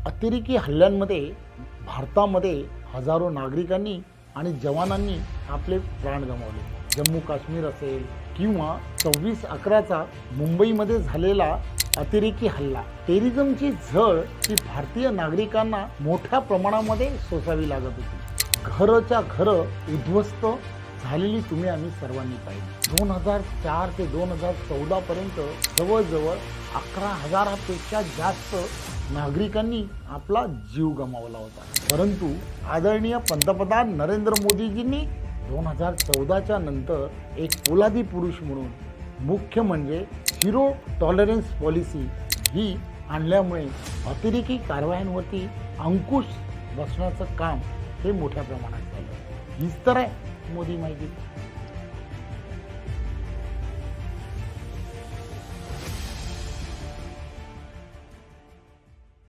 अतिरेकी हल्ल्यांमध्ये भारतामध्ये हजारो नागरिकांनी आणि जवानांनी आपले प्राण गमावले. जम्मू काश्मीर असेल किंवा 26/11चा मुंबईमध्ये झालेला अतिरेकी हल्ला, टेररिझमची झळ ही भारतीय नागरिकांना मोठ्या प्रमाणामध्ये सोसावी लागत होती. घरच्या घरं उद्ध्वस्त झालेली तुम्ही आम्ही सर्वांनी पाहिली. 2004 ते 2014 पर्यंत जवळजवळ 11,000पेक्षा जास्त नागरिकांनी आपला जीव गमावला होता. परंतु आदरणीय पंतप्रधान नरेंद्र मोदीजींनी 2014च्या नंतर एक पोलादी पुरुष म्हणून, मुख्य म्हणजे झिरो टॉलरन्स पॉलिसी ही आणल्यामुळे अतिरेकी कारवायांवरती अंकुश बसण्याचं काम हे मोठ्या प्रमाणात झालं. हीच तर आहे मोदी माहिती.